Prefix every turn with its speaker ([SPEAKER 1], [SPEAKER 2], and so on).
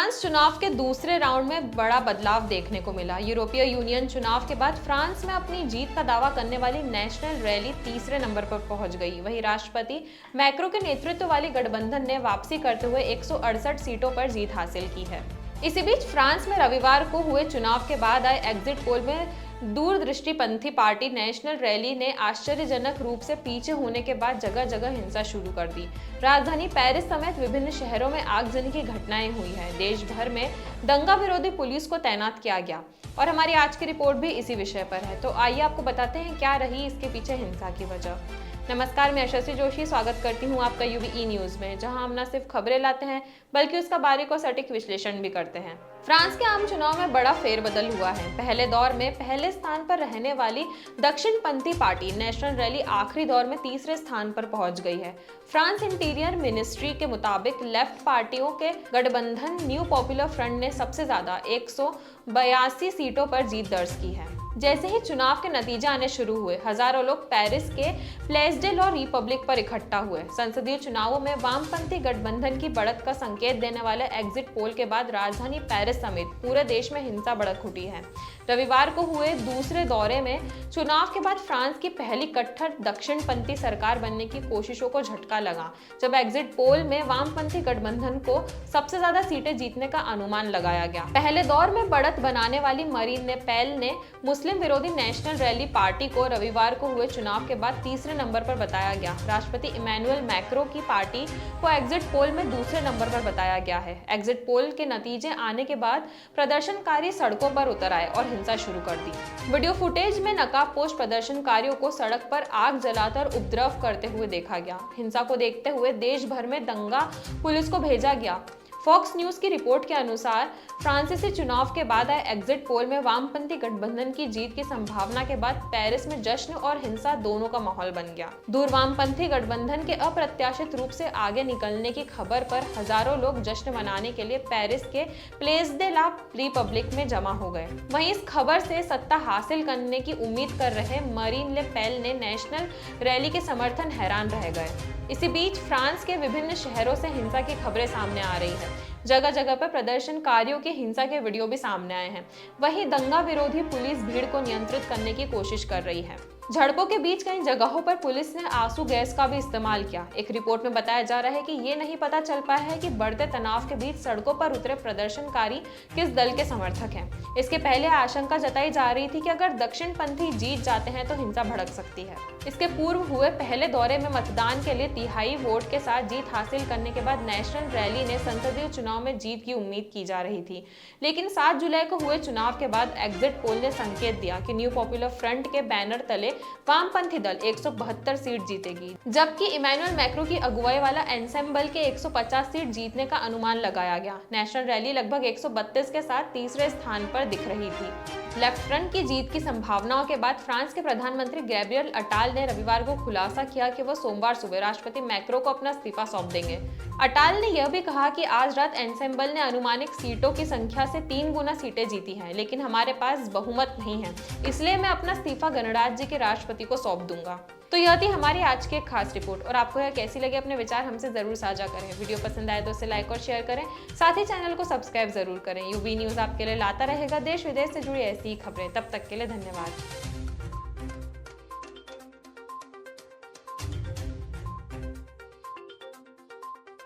[SPEAKER 1] France चुनाव के दूसरे राउंड में बड़ा बदलाव देखने को मिला। यूरोपीय यूनियन चुनाव के बाद फ्रांस में अपनी जीत का दावा करने वाली नेशनल रैली तीसरे नंबर पर पहुंच गई। वहीं राष्ट्रपति मैक्रो के नेतृत्व वाली गठबंधन ने वापसी करते हुए 168 सीटों पर जीत हासिल की है। इसी बीच फ्रांस में रविवार को हुए चुनाव के बाद आए एग्जिट पोल में दूरदृष्टिपंथी पार्टी नेशनल रैली ने आश्चर्यजनक रूप से पीछे होने के बाद जगह जगह हिंसा शुरू कर दी। राजधानी पेरिस समेत विभिन्न शहरों में आगजनी की घटनाएं हुई हैं। देश भर में दंगा विरोधी पुलिस को तैनात किया गया और हमारी आज की रिपोर्ट भी इसी विषय पर है। तो आइए आपको बताते हैं क्या रही इसके पीछे हिंसा की वजह। नमस्कार, मैं यशस्वी जोशी स्वागत करती हूँ आपका यूबी न्यूज में, जहां हम न सिर्फ खबरें लाते हैं बल्कि उसका बारीक और सटीक विश्लेषण भी करते हैं। फ्रांस के आम चुनाव में बड़ा फेरबदल हुआ है। पहले दौर में पहले स्थान पर रहने वाली दक्षिणपंथी पार्टी नेशनल रैली आखिरी दौर में तीसरे स्थान पर पहुंच गई है। फ्रांस इंटीरियर मिनिस्ट्री के मुताबिक लेफ्ट पार्टियों के गठबंधन न्यू पॉपुलर फ्रंट ने सबसे ज्यादा 182 सीटों पर जीत दर्ज की है। जैसे ही चुनाव के नतीजे आने शुरू हुए, हजारों लोग पेरिस के प्लेस डे लॉ रिपब्लिक पर इकट्ठा हुए। संसदीय चुनावों में वामपंथी गठबंधन की बढ़त का संकेत देने वाले एग्जिट पोल के बाद राजधानी पेरिस समेत पूरे देश में हिंसा भड़क उठी है। रविवार को हुए दूसरे दौरे में चुनाव के बाद फ्रांस की पहली कट्टर दक्षिणपंथी सरकार बनने की कोशिशों को झटका लगा, जब एग्जिट पोल में वामपंथी गठबंधन को सबसे ज्यादा सीटें जीतने का अनुमान लगाया गया। पहले दौर में बढ़त बनाने वाली मरीन ले पेन ने मुस्लिम विरोधी नेशनल रैली पार्टी को रविवार को हुए चुनाव के बाद तीसरे नंबर पर बताया गया। राष्ट्रपति इमैनुअल मैक्रो की पार्टी को एग्जिट पोल में दूसरे नंबर पर बताया गया है। एग्जिट पोल के नतीजे आने के बाद प्रदर्शनकारी सड़कों पर उतर आए और हिंसा शुरू कर दी। वीडियो फुटेज में नकाबपोश प्रदर्शनकारियों को सड़क पर आग जलाकर उपद्रव करते हुए देखा गया। हिंसा को देखते हुए देश भर में दंगा पुलिस को भेजा गया। फॉक्स न्यूज की रिपोर्ट के अनुसार फ्रांसीसी चुनाव के बाद आए एग्जिट पोल में वामपंथी गठबंधन की जीत की संभावना के बाद पेरिस में जश्न और हिंसा दोनों का माहौल बन गया। दूर वामपंथी गठबंधन के अप्रत्याशित रूप से आगे निकलने की खबर पर हजारों लोग जश्न मनाने के लिए पेरिस के प्लेस डे ला रिपब्लिक में जमा हो गए। वहीं इस खबर से सत्ता हासिल करने की उम्मीद कर रहे मरीन ले पेन ने नेशनल रैली के समर्थन हैरान रह गए। इसी बीच फ्रांस के विभिन्न शहरों से हिंसा की खबरें सामने आ रही है। जगह जगह पर प्रदर्शनकारियों के हिंसा के वीडियो भी सामने आए हैं। वहीं दंगा विरोधी पुलिस भीड़ को नियंत्रित करने की कोशिश कर रही है। झड़पों के बीच कई जगहों पर पुलिस ने आंसू गैस का भी इस्तेमाल किया। एक रिपोर्ट में बताया जा रहा है कि ये नहीं पता चल पाया है कि बढ़ते तनाव के बीच सड़कों पर उतरे प्रदर्शनकारी किस दल के समर्थक हैं। इसके पहले आशंका जताई जा रही थी कि अगर दक्षिणपंथी जीत जाते हैं तो हिंसा भड़क सकती है। इसके पूर्व हुए पहले दौरे में मतदान के लिए 3/4 वोट के साथ जीत हासिल करने के बाद नेशनल रैली ने संसदीय चुनाव में जीत की उम्मीद की जा रही थी। लेकिन 7 जुलाई को हुए चुनाव के बाद एग्जिट पोल ने संकेत दिया कि न्यू पॉपुलर फ्रंट के बैनर तले वामपंथी दल 172 सीट जीतेगी, जबकि इमैनुअल मैक्रो की अगुवाई वाला एंसेंबल के 150 सीट जीतने का अनुमान लगाया गया। नेशनल रैली लगभग 132 के साथ तीसरे स्थान पर दिख रही थी। लेफ्ट फ्रंट की जीत की संभावनाओं के बाद फ्रांस के प्रधानमंत्री गैब्रियल अटाल ने रविवार को खुलासा किया कि वो सोमवार सुबह राष्ट्रपति मैक्रो को अपना इस्तीफा सौंप देंगे। अटाल ने यह भी कहा कि आज रात एंसेंबल ने अनुमानित सीटों की संख्या से 3 गुना सीटें जीती हैं, लेकिन हमारे पास बहुमत नहीं है, इसलिए मैं अपना इस्तीफा गणराज्य के राष्ट्रपति को सौंप दूंगा। तो यह थी हमारी आज की एक खास रिपोर्ट और आपको यह कैसी लगी अपने विचार हमसे जरूर साझा करें। वीडियो पसंद आए तो उसे लाइक और शेयर करें, साथ ही चैनल को सब्सक्राइब जरूर करें। यूबी न्यूज आपके लिए लाता रहेगा देश विदेश से जुड़ी ऐसी ही खबरें। तब तक के लिए धन्यवाद।